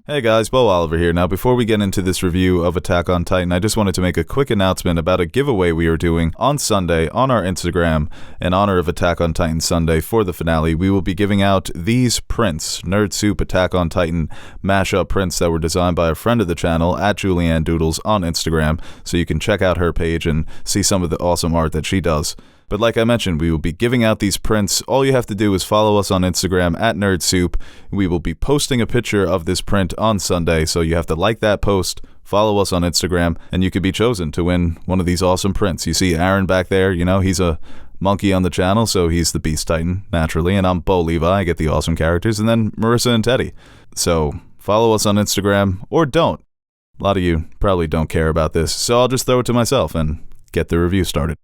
Hey guys, Beau Oliver here. Now, before we get into this review of Attack on Titan, I just wanted to make a quick announcement about a giveaway we are doing on Sunday on our Instagram in honor of Attack on Titan Sunday for the finale. We will be giving out these prints, Nerd Soup Attack on Titan mashup prints that were designed by a friend of the channel at Julianne Doodles on Instagram, so you can check out her page and see some of the awesome art that she does. But like I mentioned, we will be giving out these prints. All you have to do is follow us on Instagram at NerdSoup. We will be posting a picture of this print on Sunday, so you have to like that post, follow us on Instagram, and you could be chosen to win one of these awesome prints. You see Aaron back there, he's a monkey on the channel, so he's the Beast Titan, naturally, and I'm Beau Levi, I get the awesome characters, and then Marissa and Teddy. So follow us on Instagram, or don't. A lot of you probably don't care about this, so I'll just throw it to myself and get the review started.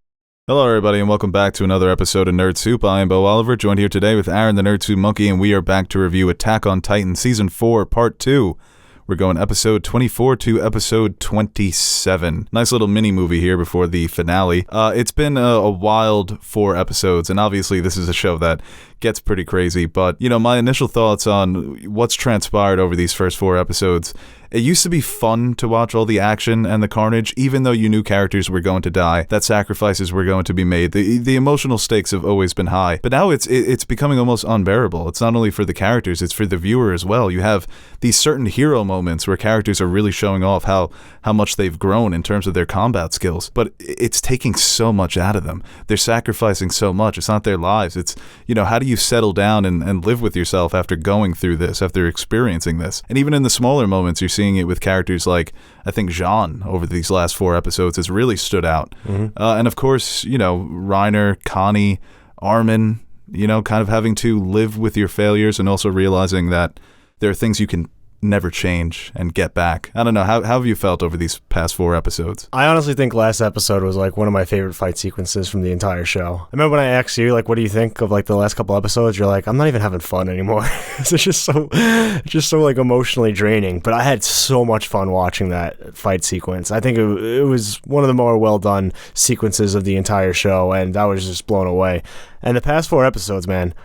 Hello everybody and welcome back to another episode of Nerd Soup. I am Beau Oliver, joined here today with Aaron the Nerd Soup Monkey, and we are back to review Attack on Titan Season 4 Part 2. We're going episode 24 to episode 27. Nice little mini movie here before the finale. It's been a wild 4 episodes, and obviously this is a show that gets pretty crazy, but my initial thoughts on what's transpired over these first 4 episodes. It used to be fun to watch all the action and the carnage, even though you knew characters were going to die, that sacrifices were going to be made. The emotional stakes have always been high, but now it's becoming almost unbearable. It's not only for the characters, it's for the viewer as well. You have these certain hero moments where characters are really showing off how much they've grown in terms of their combat skills, but it's taking so much out of them. They're sacrificing so much. It's not their lives. It's, how do you settle down and live with yourself after going through this, after experiencing this? And even in the smaller moments, you're seeing it with characters like, I think Jean over these last 4 episodes has really stood out. Mm-hmm. And of course, Reiner, Connie, Armin, kind of having to live with your failures and also realizing that there are things you can never change and get back. I don't know, how have you felt over these past 4 episodes? I honestly think last episode was like one of my favorite fight sequences from the entire show. I remember when I asked you, like, what do you think of like the last couple episodes? You're like, I'm not even having fun anymore. It's just so like emotionally draining. But I had so much fun watching that fight sequence. I think it was one of the more well done sequences of the entire show, and I was just blown away. And the past 4 episodes, man.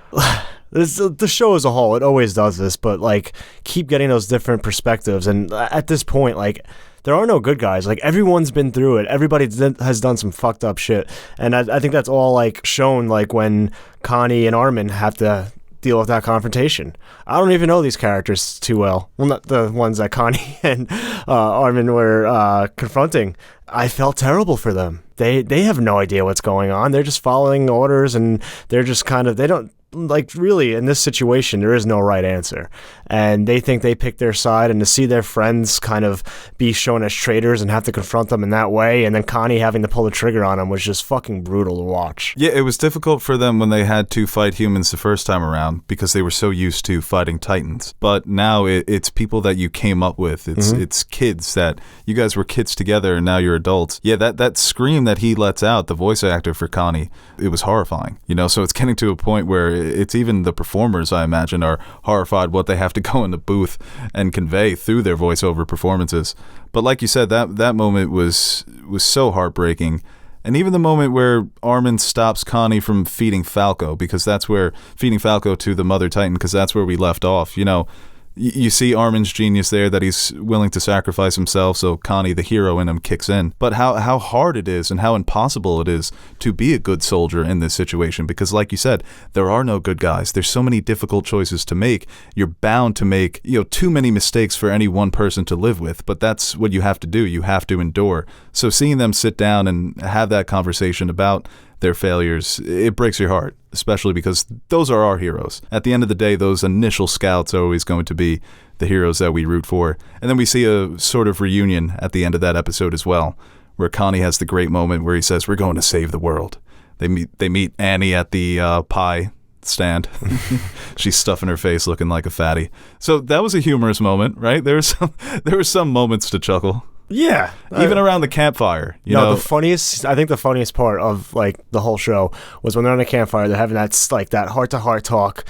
The show as a whole, it always does this, but like keep getting those different perspectives. And at this point, like, there are no good guys. Like, everyone's been through it. Everybody has done some fucked up shit. And I think that's all like shown like when Connie and Armin have to deal with that confrontation. I don't even know these characters too well. Well, not the ones that Connie and Armin were confronting. I felt terrible for them. They have no idea what's going on. They're just following orders, and they're just they don't, like, really, in this situation, there is no right answer. And they think they picked their side, and to see their friends kind of be shown as traitors and have to confront them in that way, and then Connie having to pull the trigger on them was just fucking brutal to watch. Yeah, it was difficult for them when they had to fight humans the first time around because they were so used to fighting Titans. But now it's people that you came up with. It's kids that you guys were kids together, and now you're adults. Yeah, that scream that he lets out, the voice actor for Connie, it was horrifying. So it's getting to a point where it's even the performers, I imagine, are horrified what they have to go in the booth and convey through their voiceover performances. But like you said, that moment was so heartbreaking. And even the moment where Armin stops Connie from feeding Falco, because feeding Falco to the Mother Titan, because that's where we left off. You see Armin's genius there, that he's willing to sacrifice himself, so Connie, the hero in him, kicks in. But how hard it is and how impossible it is to be a good soldier in this situation, because like you said, there are no good guys. There's so many difficult choices to make. You're bound to make too many mistakes for any one person to live with, but that's what you have to do. You have to endure. So seeing them sit down and have that conversation about their failures, it breaks your heart, especially because those are our heroes. At the end of the day, those initial scouts are always going to be the heroes that we root for. And then we see a sort of reunion at the end of that episode as well, where Connie has the great moment where he says, "We're going to save the world." They meet Annie at the pie stand. She's stuffing her face looking like a fatty. So that was a humorous moment, right? There were some moments to chuckle. Yeah. Even around the campfire. I think the funniest part of like the whole show was when they're on a campfire, they're having that heart-to-heart talk,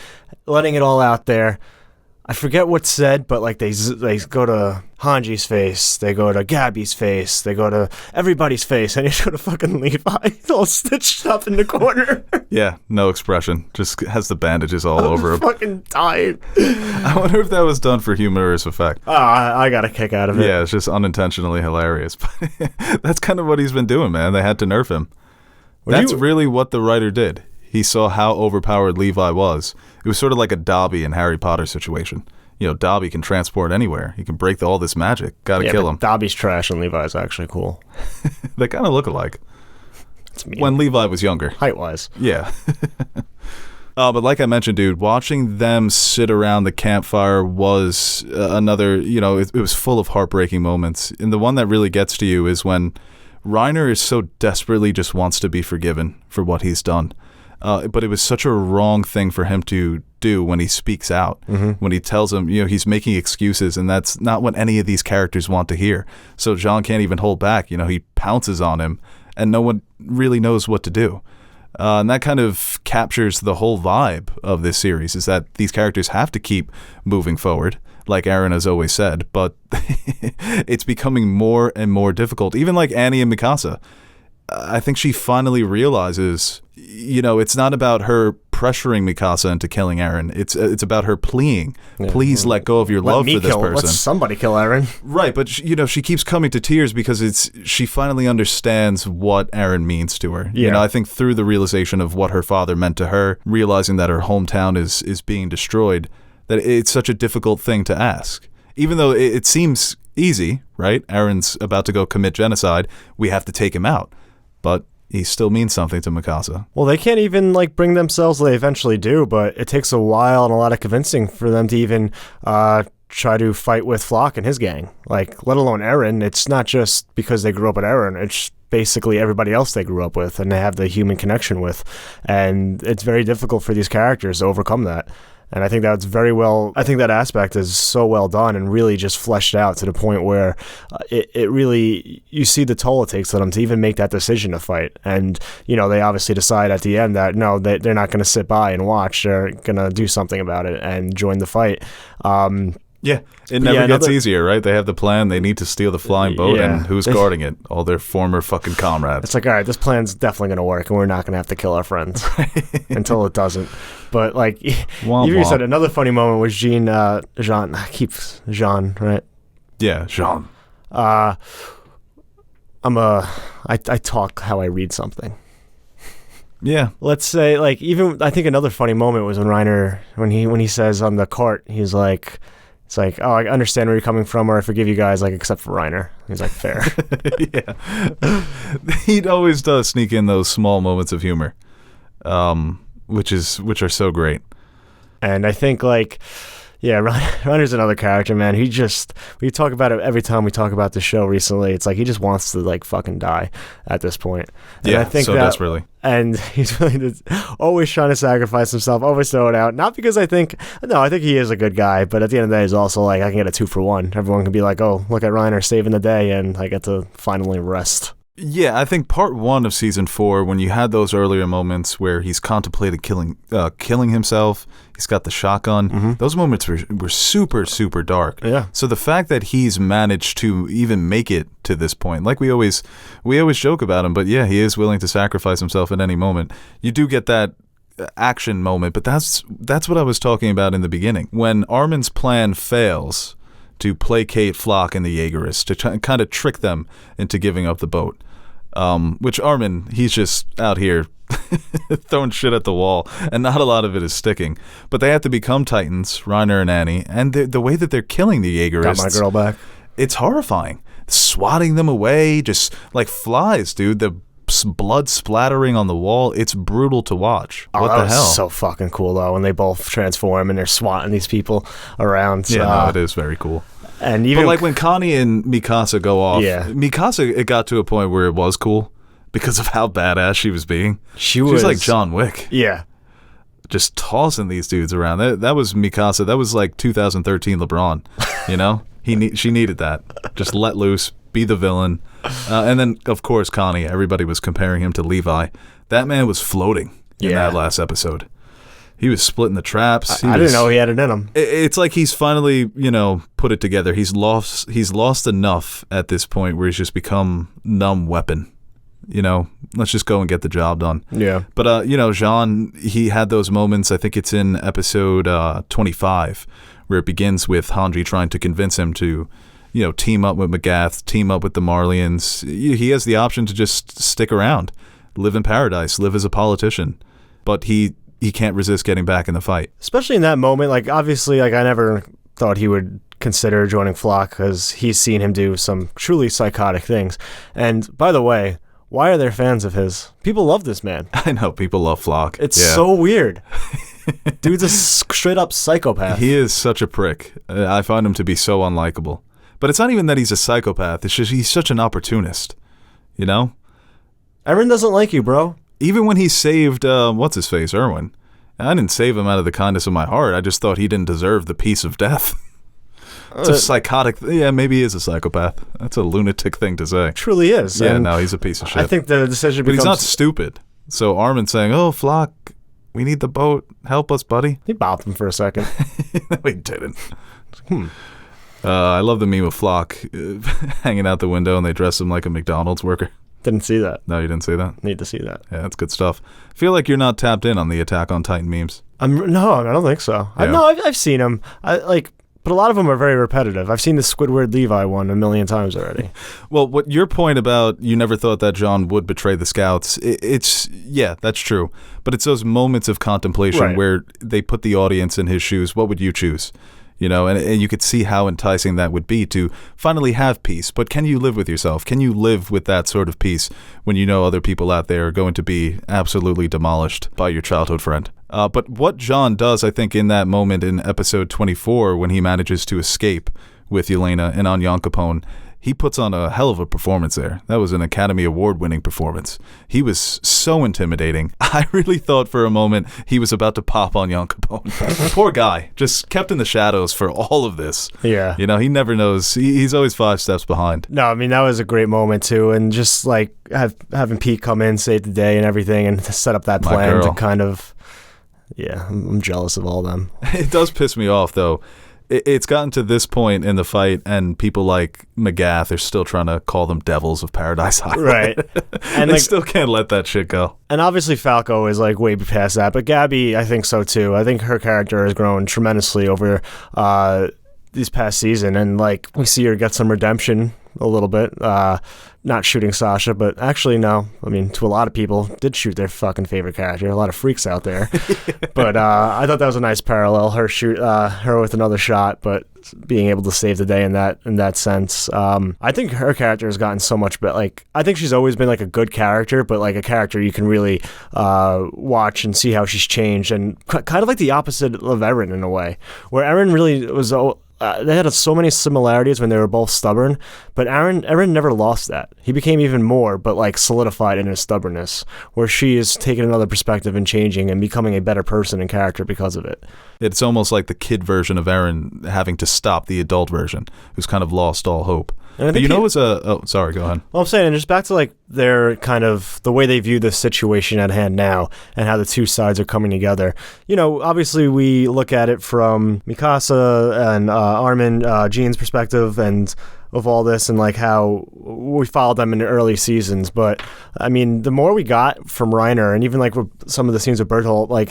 letting it all out there. I forget what's said, but like they go to Hanji's face, they go to Gabby's face, they go to everybody's face, and you go to fucking Levi, all stitched up in the corner. Yeah, no expression. Just has the bandages all over him. Fucking dying. I wonder if that was done for humorous effect. I got a kick out of it. Yeah, it's just unintentionally hilarious. But that's kind of what he's been doing, man. They had to nerf him. That's really what the writer did. He saw how overpowered Levi was. It was sort of like a Dobby in Harry Potter situation. You know, Dobby can transport anywhere. He can break all this magic. Gotta kill him. Dobby's trash and Levi's actually cool. They kind of look alike. It's mean. When Levi was younger. Height-wise. Yeah. But like I mentioned, dude, watching them sit around the campfire was another, it was full of heartbreaking moments. And the one that really gets to you is when Reiner is so desperately just wants to be forgiven for what he's done. But it was such a wrong thing for him to do when he speaks out, when he tells him, he's making excuses, and that's not what any of these characters want to hear. So Jean can't even hold back. He pounces on him, and no one really knows what to do. And that kind of captures the whole vibe of this series, is that these characters have to keep moving forward, like Aaron has always said, but it's becoming more and more difficult. Even like Annie and Mikasa. I think she finally realizes, it's not about her pressuring Mikasa into killing Aaron. It's about her pleading. Yeah. Please let go of your love for this person. Let somebody kill Aaron. Right, but she keeps coming to tears because she finally understands what Aaron means to her. Yeah. I think through the realization of what her father meant to her, realizing that her hometown is being destroyed, that it's such a difficult thing to ask. Even though it seems easy, right? Aaron's about to go commit genocide. We have to take him out. But he still means something to Mikasa. Well, they can't even bring themselves. They eventually do, but it takes a while and a lot of convincing for them to even try to fight with Flock and his gang. Let alone Eren. It's not just because they grew up with Eren. It's basically everybody else they grew up with and they have the human connection with. And it's very difficult for these characters to overcome that. And I think that's I think that aspect is so well done and really just fleshed out to the point where it really, you see the toll it takes on them to even make that decision to fight. And, they obviously decide at the end that, no, they're not going to sit by and watch. They're going to do something about it and join the fight. Yeah, it never gets easier, right? They have the plan. They need to steal the flying boat, and who's guarding it? All their former fucking comrades. It's all right, this plan's definitely going to work, and we're not going to have to kill our friends until it doesn't. But, you said another funny moment was Jean, right? Yeah, Jean. I talk how I read something. Yeah. Let's say, even, I think another funny moment was when Reiner, when he says on the cart, he's like, it's like, oh, I understand where you're coming from, or I forgive you guys, except for Reiner. He's like, fair. Yeah. He always does sneak in those small moments of humor, which are so great. And I think, Reiner's another character, man. We talk about it every time we talk about the show recently. It's he just wants to, fucking die at this point. And yeah, I think so desperately. And he's really always trying to sacrifice himself, always throw it out. Not because I think he is a good guy, but at the end of the day, he's also I can get a 2-for-1. Everyone can be like, oh, look at Reiner saving the day, and I get to finally rest. Yeah, I think part 1 of season 4, when you had those earlier moments where he's contemplated killing himself, he's got the shotgun. Those moments were super, super dark. Yeah. So the fact that he's managed to even make it to this point, we always joke about him, but yeah, he is willing to sacrifice himself at any moment. You do get that action moment, but that's what I was talking about in the beginning. When Armin's plan fails to placate Flock and the Jaegerists, to kind of trick them into giving up the boat. Which Armin, he's just out here throwing shit at the wall, and not a lot of it is sticking. But they have to become Titans, Reiner and Annie, and the way that they're killing the Jaegerists... Got my girl back. It's horrifying. Swatting them away, just like flies, dude. The blood splattering on the wall. It's brutal to watch. What the hell? So fucking cool, though, when they both transform and they're swatting these people around. Yeah, no, it is very cool. And even but when Connie and Mikasa go off, Mikasa, it got to a point where it was cool because of how badass she was being. She was like John Wick. Yeah. Just tossing these dudes around. That was Mikasa. That was like 2013 LeBron, She needed that. Just let loose, be the villain. And then, of course, Connie. Everybody was comparing him to Levi. That man was floating in that last episode. He was splitting the traps. I didn't know he had it in him. It's like he's finally, put it together. He's lost enough at this point where he's just become numb weapon. Let's just go and get the job done. Yeah. But, Jean, he had those moments. I think it's in episode 25 where it begins with Hanji trying to convince him to, team up with Magath, team up with the Marlians. He has the option to just stick around, live in paradise, live as a politician. But he can't resist getting back in the fight. Especially in that moment, obviously, I never thought he would consider joining Flock because he's seen him do some truly psychotic things. And by the way, why are there fans of his? People love this man. I know, people love Flock. It's so weird. Dude's a straight up psychopath. He is such a prick. I find him to be so unlikable. But it's not even that he's a psychopath. It's just he's such an opportunist. Aaron doesn't like you, bro. Even when he saved, what's-his-face, Erwin, I didn't save him out of the kindness of my heart. I just thought he didn't deserve the peace of death. It's a psychotic... Yeah, maybe he is a psychopath. That's a lunatic thing to say. Truly is. Yeah, no, he's a piece of shit. I think the decision But becomes... he's not stupid. So Armin's saying, oh, Flock, we need the boat. Help us, buddy. He bopped him for a second. No, he didn't. I love the meme of Flock hanging out the window and they dress him like a McDonald's worker. Didn't see that. No, you didn't see that? Need to see that. Yeah, that's good stuff. I feel like you're not tapped in on the Attack on Titan memes. No, I don't think so. Yeah. I've seen them. But a lot of them are very repetitive. I've seen the Squidward Levi one a million times already. Well, what your point about you never thought that John would betray the scouts, yeah, that's true. But it's those moments of contemplation where they put the audience in his shoes. What would you choose? And you could see how enticing that would be to finally have peace. But can you live with yourself? Can you live with that sort of peace when you know other people out there are going to be absolutely demolished by your childhood friend? But what John does, I think, in that moment in episode 24, when he manages to escape with Yelena and Anyan Capone, he puts on a hell of a performance there. That was an Academy Award-winning performance. He was so intimidating. I really thought for a moment he was about to pop on Anyan Capone. Poor guy. Just kept in the shadows for all of this. Yeah. He never knows. He's always 5 steps behind. No, I mean, that was a great moment, too. And just, having Pete come in, save the day and everything, and set up that plan to kind of... Yeah, I'm jealous of all of them. It does piss me off, though. It's gotten to this point in the fight, and people like Magath are still trying to call them devils of Paradise Highway. Right. And they still can't let that shit go. And obviously Falco is way past that, but Gabby, I think so too. I think her character has grown tremendously over this past season, and we see her get some redemption a little bit. Not shooting Sasha, but actually no. I mean, to a lot of people, did shoot their fucking favorite character. A lot of freaks out there. But I thought that was a nice parallel. Her shoot her with another shot, but being able to save the day in that sense. I think her character has gotten so much better. I think she's always been a good character, but a character you can really watch and see how she's changed, and kind of like the opposite of Eren in a way, where Eren really was. They had so many similarities when they were both stubborn, but Eren never lost that. He became even more, but solidified in his stubbornness, where she is taking another perspective and changing and becoming a better person and character because of it. It's almost like the kid version of Eren having to stop the adult version, who's kind of lost all hope. But sorry, go ahead. Well, I'm saying, and just back to their kind of the way they view the situation at hand now and how the two sides are coming together. Obviously we look at it from Mikasa and Armin, Jean's perspective and of all this, and how we followed them in the early seasons. But I mean, the more we got from Reiner, and even with some of the scenes with Bertolt,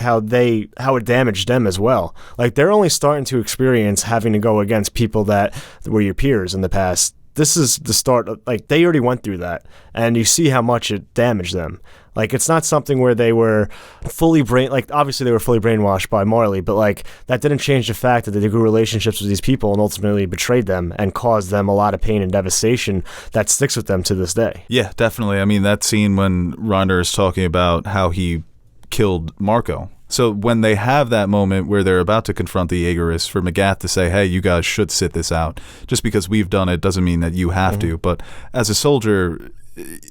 how it damaged them as well. They're only starting to experience having to go against people that were your peers in the past. This is the start of, they already went through that, and you see how much it damaged them. It's not something where they were fully obviously they were fully brainwashed by Marley, but that didn't change the fact that they grew relationships with these people and ultimately betrayed them and caused them a lot of pain and devastation that sticks with them to this day. Yeah, definitely. I mean, that scene when Reiner is talking about how he killed Marco. So when they have that moment where they're about to confront the Jaegerists, for Magath to say, hey, you guys should sit this out. Just because we've done it doesn't mean that you have to. But as a soldier,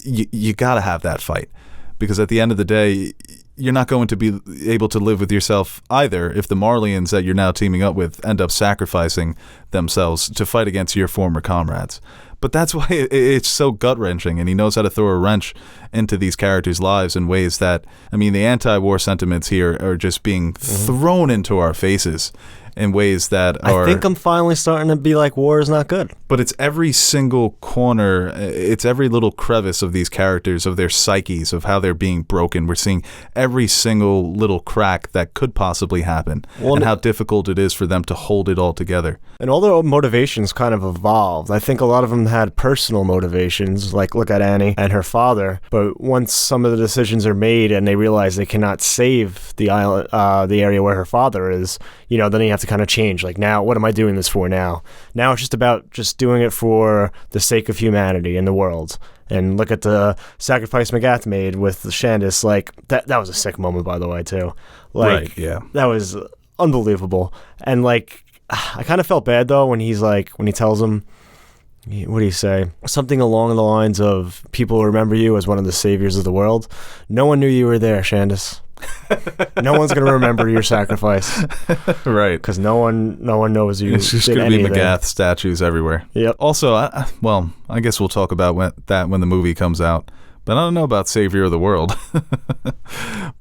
you got to have that fight. Because at the end of the day, you're not going to be able to live with yourself either if the Marlians that you're now teaming up with end up sacrificing themselves to fight against your former comrades. But that's why it's so gut-wrenching, and he knows how to throw a wrench into these characters' lives in ways that, I mean, the anti-war sentiments here are just being thrown into our faces in ways that are... I think I'm finally starting to be like, war is not good. But it's every single corner, it's every little crevice of these characters, of their psyches, of how they're being broken. We're seeing every single little crack that could possibly happen, and how difficult it is for them to hold it all together. And all their motivations kind of evolved. I think a lot of them had personal motivations, like look at Annie and her father. But once some of the decisions are made and they realize they cannot save the island, the area where her father is, then you have to kind of change. Like, now, what am I doing this for now? Now it's just about just doing it for the sake of humanity and the world. And look at the sacrifice McGath made with Shandis. Like, that was a sick moment, by the way, too. Like, right, yeah. That was unbelievable. And, like, I kind of felt bad, though, when he tells him, what do you say? Something along the lines of, people remember you as one of the saviors of the world. No one knew you were there, Shandis. No one's going to remember your sacrifice. Right. Because no one knows you. It's just going to be McGath statues everywhere. Yep. Also, I guess we'll talk about that when the movie comes out. But I don't know about Savior of the World.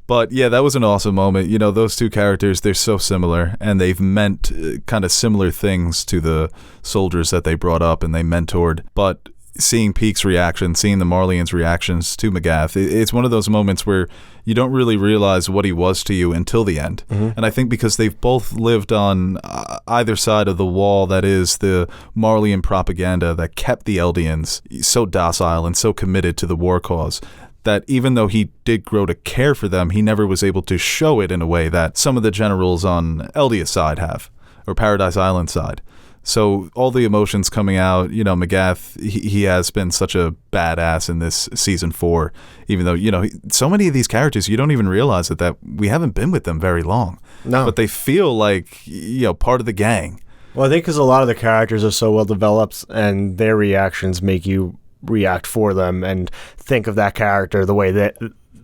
But yeah, that was an awesome moment. Those two characters, they're so similar, and they've meant kind of similar things to the soldiers that they brought up and they mentored. But seeing Peake's reaction, seeing the Marleyans' reactions to McGath, it's one of those moments where you don't really realize what he was to you until the end. Mm-hmm. And I think because they've both lived on either side of the wall that is the Marleyan propaganda that kept the Eldians so docile and so committed to the war cause, that even though he did grow to care for them, he never was able to show it in a way that some of the generals on Eldia's side have, or Paradise Island side. So all the emotions coming out, McGath, he has been such a badass in this season 4, even though, so many of these characters, you don't even realize that we haven't been with them very long. No. But they feel like, part of the gang. Well, I think because a lot of the characters are so well developed and their reactions make you react for them and think of that character the way that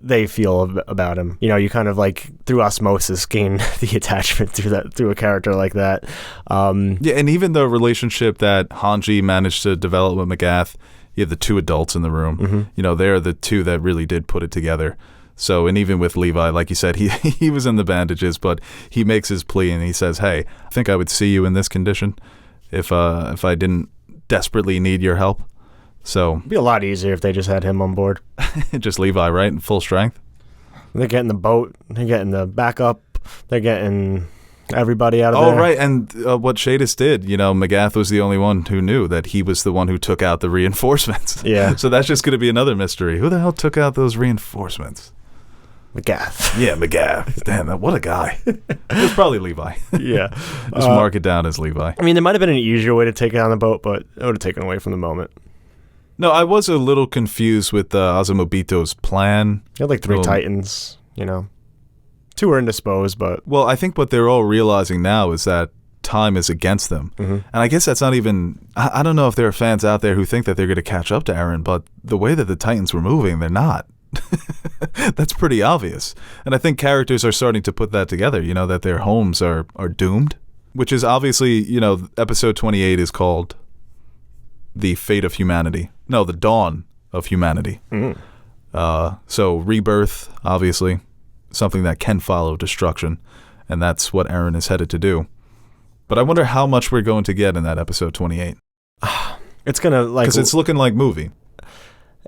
they feel about him. You kind of like through osmosis gain the attachment through a character like that. Yeah, and even the relationship that Hanji managed to develop with McGath, you have the two adults in the room. Mm-hmm. They're the two that really did put it together. So, and even with Levi, like you said, he was in the bandages, but he makes his plea and he says, "Hey, I think I would see you in this condition if I didn't desperately need your help." So it'd be a lot easier if they just had him on board. Just Levi, right? In full strength. They're getting the boat. They're getting the backup. They're getting everybody out of there. Oh, right. And what Shadis did, McGath was the only one who knew that he was the one who took out the reinforcements. Yeah. So that's just going to be another mystery. Who the hell took out those reinforcements? McGath. Yeah, McGath. Damn, what a guy. It was probably Levi. Yeah. Just mark it down as Levi. I mean, there might have been an easier way to take it on the boat, but it would have taken away from the moment. No, I was a little confused with Azumabito's plan. He had like 3 Titans, 2 were indisposed, but... Well, I think what they're all realizing now is that time is against them. Mm-hmm. And I guess that's not even... I don't know if there are fans out there who think that they're going to catch up to Eren, but the way that the Titans were moving, they're not. That's pretty obvious. And I think characters are starting to put that together, that their homes are doomed. Which is obviously, episode 28 is called The Fate of Humanity. No, The Dawn of Humanity. Mm-hmm. So rebirth, obviously, something that can follow destruction. And that's what Eren is headed to do. But I wonder how much we're going to get in that episode 28. It's going to, like... Because it's looking like movie.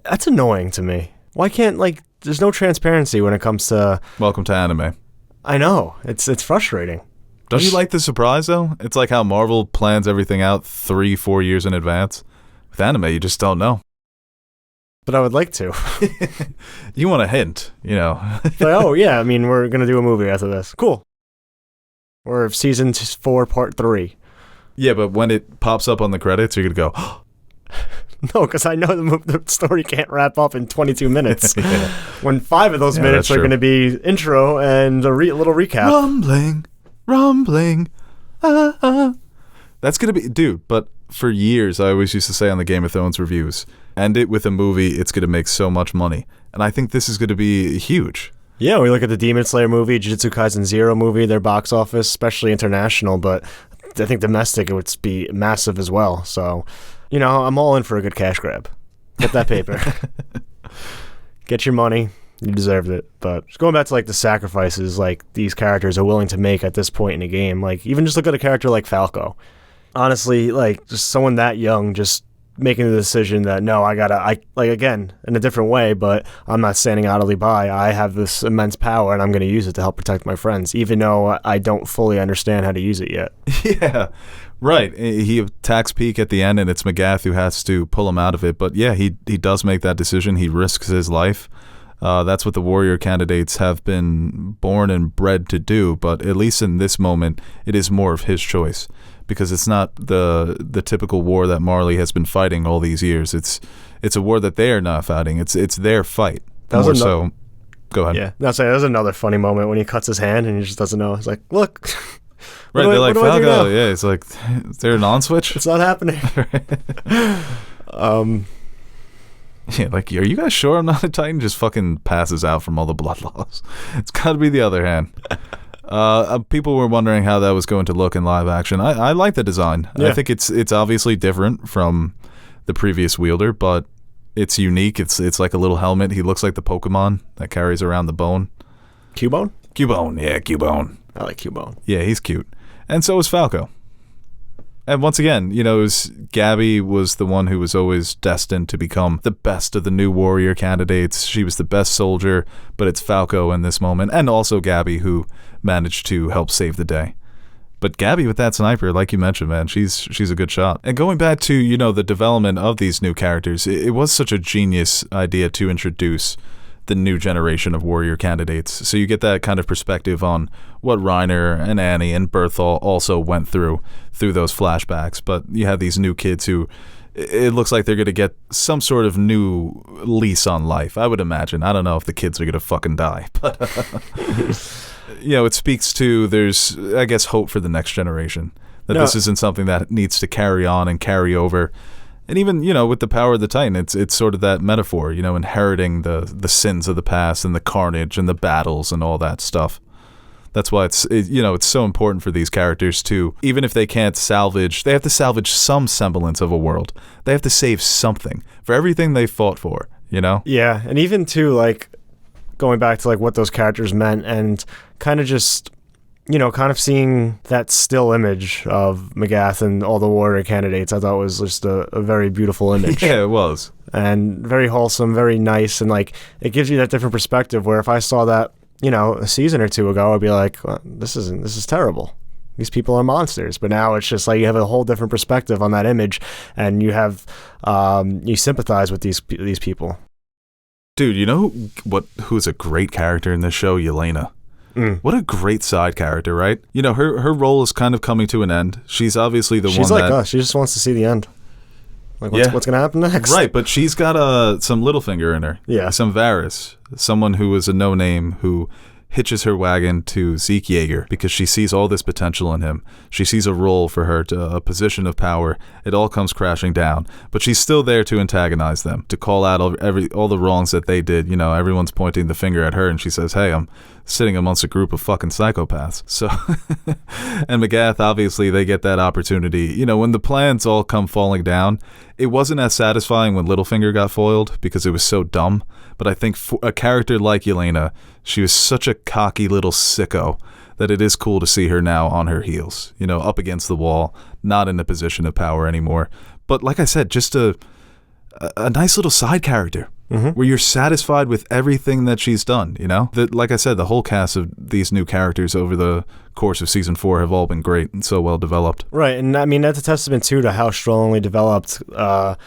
That's annoying to me. Why can't, there's no transparency when it comes to... Welcome to anime. I know. It's frustrating. Don't you like the surprise, though? It's like how Marvel plans everything out 3-4 years in advance. With anime, you just don't know. But I would like to. You want a hint, Oh, yeah, we're going to do a movie after this. Cool. Or season 4, part 3. Yeah, but when it pops up on the credits, you're going to go... No, because I know the story can't wrap up in 22 minutes. Yeah. When 5 of those minutes are going to be intro and a little recap. Rumbling. That's going to be... Dude, but for years, I always used to say on the Game of Thrones reviews, end it with a movie, it's going to make so much money. And I think this is going to be huge. Yeah, we look at the Demon Slayer movie, Jujutsu Kaisen Zero movie, their box office, especially international, but I think domestic it would be massive as well. So... I'm all in for a good cash grab. Get that paper. Get your money. You deserved it. But just going back to like the sacrifices like these characters are willing to make at this point in the game, like even just look at a character like Falco. Honestly, like just someone that young just making the decision that no, I like again in a different way, but I'm not standing idly by. I have this immense power and I'm going to use it to help protect my friends, even though I don't fully understand how to use it yet. Yeah, right. He attacks Peak at the end, and it's Magath who has to pull him out of it. But yeah, he does make that decision. He risks his life. That's what the warrior candidates have been born and bred to do, but at least in this moment, it is more of his choice, because it's not the typical war that Marley has been fighting all these years. It's a war that they are not fighting. It's their fight. Go ahead. Yeah, that was another funny moment when he cuts his hand and he just doesn't know. He's like, look. Right, they're like, Falco, yeah, it's like, is there an on switch? It's not happening. Yeah, like, are you guys sure I'm not a Titan? Just fucking passes out from all the blood loss. It's got to be the other hand. People were wondering how that was going to look in live action. I like the design. Yeah. I think it's obviously different from the previous wielder, but it's unique. It's like a little helmet. He looks like the Pokemon that carries around the bone. Cubone? Cubone, yeah, Cubone. I like Cubone. Yeah, he's cute. And so is Falco. And once again, Gabby was the one who was always destined to become the best of the new warrior candidates. She was the best soldier, but it's Falco in this moment, and also Gabby who managed to help save the day. But Gabby with that sniper, like you mentioned, man, she's a good shot. And going back to, the development of these new characters, it was such a genius idea to introduce the new generation of warrior candidates. So you get that kind of perspective on what Reiner and Annie and Berthol also went through those flashbacks. But you have these new kids who, it looks like they're going to get some sort of new lease on life, I would imagine. I don't know if the kids are going to fucking die. But, it speaks to, there's, I guess, hope for the next generation. This isn't something that needs to carry on and carry over. And even, with the power of the Titan, it's sort of that metaphor, inheriting the sins of the past and the carnage and the battles and all that stuff. That's why it's so important for these characters to, even if they can't salvage, they have to salvage some semblance of a world. They have to save something for everything they fought for, Yeah, and even too, like, going back to, like, what those characters meant and kind of just, kind of seeing that still image of Magath and all the warrior candidates, I thought was just a very beautiful image. Yeah, it was. And very wholesome, very nice, and, like, it gives you that different perspective where if I saw that, a season or two ago, I'd be like, well, this is terrible. These people are monsters. But now it's just like you have a whole different perspective on that image, and you have, you sympathize with these people. Dude, who's a great character in this show? Yelena. What a great side character, right? Her role is kind of coming to an end. She's obviously she's like us. She just wants to see the end. Like, what's going to happen next? Right, but she's got some Littlefinger in her. Yeah. Some Varys. Someone who is a no-name who hitches her wagon to Zeke Yeager because she sees all this potential in him. She sees a role for her, a position of power. It all comes crashing down. But she's still there to antagonize them, to call out all the wrongs that they did. Everyone's pointing the finger at her, and she says, hey, I'm sitting amongst a group of fucking psychopaths. So, and Magath, obviously, they get that opportunity. When the plans all come falling down, it wasn't as satisfying when Littlefinger got foiled because it was so dumb. But I think for a character like Yelena, she was such a cocky little sicko that it is cool to see her now on her heels, up against the wall, not in a position of power anymore. But like I said, just a nice little side character. Where you're satisfied with everything that she's done, Like I said, the whole cast of these new characters over the course of season 4 have all been great and so well developed. Right, and I mean, that's a testament, too, to how strongly developed the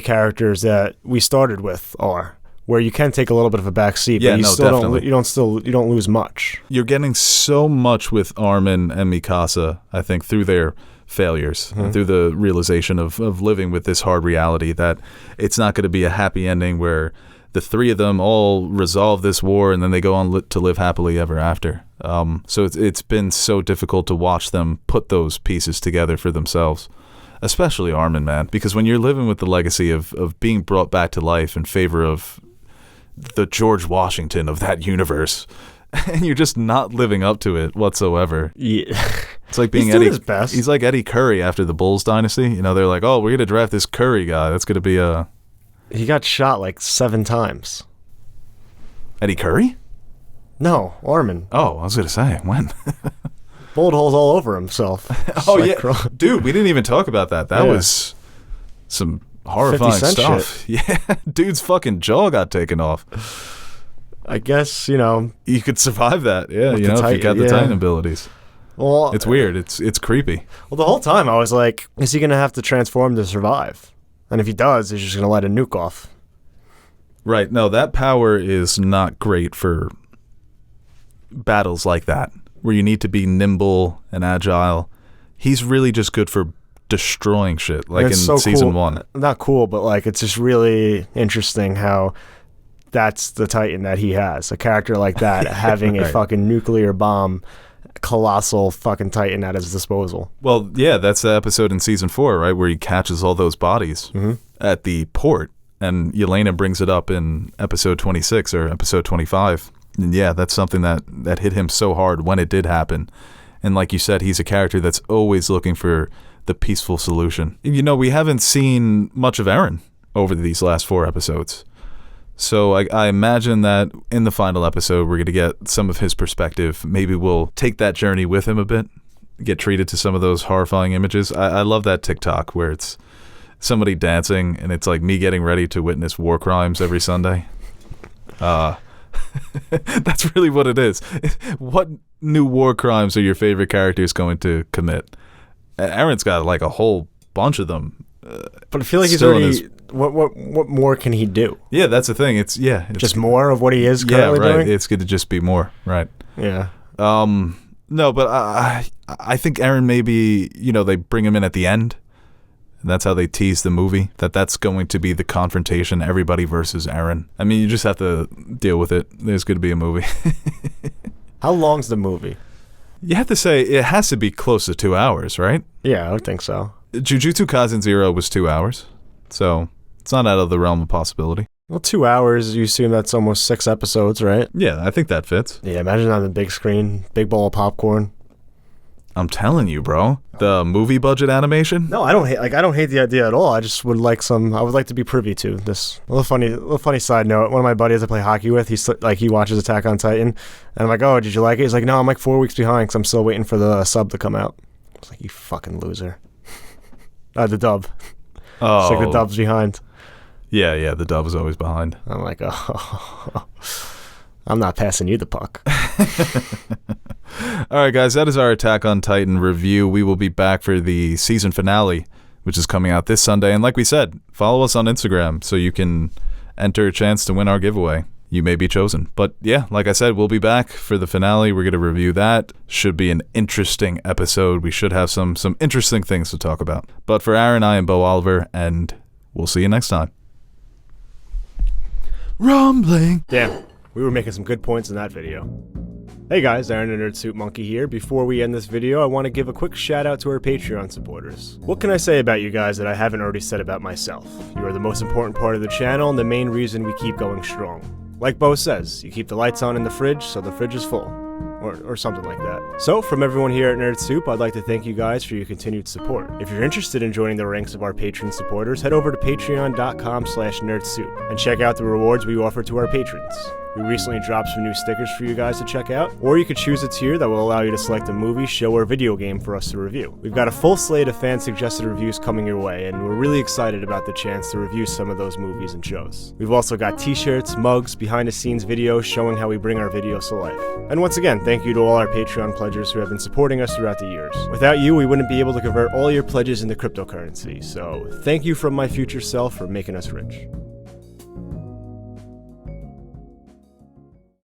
characters that we started with are, where you can take a little bit of a back seat, but you don't lose much. You're getting so much with Armin and Mikasa, I think, through their failures and through the realization of living with this hard reality that it's not going to be a happy ending where the three of them all resolve this war and then they go on to live happily ever after. So it's been so difficult to watch them put those pieces together for themselves, especially Armin, man, because when you're living with the legacy of being brought back to life in favor of the George Washington of that universe, and you're just not living up to it whatsoever. Yeah. It's like being He's doing Eddie. his best. He's like Eddie Curry after the Bulls dynasty. You know, they're like, oh, we're gonna draft this Curry guy. That's gonna be a He got shot like 7 times. Eddie Curry. No, Orman. Oh, I was gonna say when. Bullet holes all over himself. Oh Like, yeah, dude, we didn't even talk about that. That Yeah. was some horrifying 50 Cent stuff. Yeah, dude's fucking jaw got taken off. I guess, you know. You could survive that, yeah. With You the know, if you Titan, got the yeah. Titan abilities. Well, It's weird. It's creepy. Well, the whole time I was like, is he going to have to transform to survive? And if he does, he's just going to let a nuke off. Right. No, that power is not great for battles like that, where you need to be nimble and agile. He's really just good for destroying shit, like in so season cool. 1. Not cool, but like it's just really interesting how that's the Titan that he has. A character like that having a Right. fucking nuclear bomb, colossal fucking Titan at his disposal. Well, yeah, that's the episode in season 4, right, where he catches all those bodies at the port, and Yelena brings it up in episode 26 or episode 25. And yeah, that's something that hit him so hard when it did happen. And like you said, he's a character that's always looking for the peaceful solution. You know, we haven't seen much of Aaron over these last 4 episodes. So I imagine that in the final episode, we're going to get some of his perspective. Maybe we'll take that journey with him a bit, get treated to some of those horrifying images. I love that TikTok where it's somebody dancing and it's like me getting ready to witness war crimes every Sunday. That's really what it is. What new war crimes are your favorite characters going to commit? Aaron's got like a whole bunch of them. But I feel like he's still in already. What more can he do? Yeah, that's the thing. It's Just more of what he is currently right. doing? It's good to just be more, right? Yeah. No, but I think Aaron maybe, you know, they bring him in at the end. And that's how they tease the movie, that's going to be the confrontation, everybody versus Aaron. I mean, you just have to deal with it. There's going to be a movie. How long's the movie? You have to say it has to be close to 2 hours, right? Yeah, I would think so. Jujutsu Kaisen 0 was 2 hours, so it's not out of the realm of possibility. Well, 2 hours, you assume that's almost 6 episodes, right? Yeah, I think that fits. Yeah, imagine on the big screen, big bowl of popcorn. I'm telling you, bro. The movie budget animation? No, I don't hate the idea at all. I just would like I would like to be privy to this. A little funny side note. One of my buddies I play hockey with, he watches Attack on Titan, and I'm like, oh, did you like it? He's like, no, I'm like 4 weeks behind because I'm still waiting for the sub to come out. I was like, you fucking loser. The dub. Oh. It's like the dub's behind. Yeah, the dub is always behind. I'm like, oh, I'm not passing you the puck. All right, guys, that is our Attack on Titan review. We will be back for the season finale, which is coming out this Sunday. And like we said, follow us on Instagram so you can enter a chance to win our giveaway. You may be chosen. But yeah, like I said, we'll be back for the finale. We're going to review that. Should be an interesting episode. We should have some interesting things to talk about. But for Aaron, I am Beau Oliver, and we'll see you next time. Rumbling. Damn, we were making some good points in that video. Hey guys, Aaron the Nerd Suit Monkey here. Before we end this video, I want to give a quick shout out to our Patreon supporters. What can I say about you guys that I haven't already said about myself? You are the most important part of the channel and the main reason we keep going strong. Like Beau says, you keep the lights on in the fridge, so the fridge is full. Or something like that. So, from everyone here at Nerd Soup, I'd like to thank you guys for your continued support. If you're interested in joining the ranks of our Patreon supporters, head over to patreon.com/nerdsoup and check out the rewards we offer to our patrons. We recently dropped some new stickers for you guys to check out, or you could choose a tier that will allow you to select a movie, show, or video game for us to review. We've got a full slate of fan-suggested reviews coming your way, and we're really excited about the chance to review some of those movies and shows. We've also got t-shirts, mugs, behind-the-scenes videos showing how we bring our videos to life. And once again, thank you to all our Patreon pledgers who have been supporting us throughout the years. Without you, we wouldn't be able to convert all your pledges into cryptocurrency, so thank you from my future self for making us rich.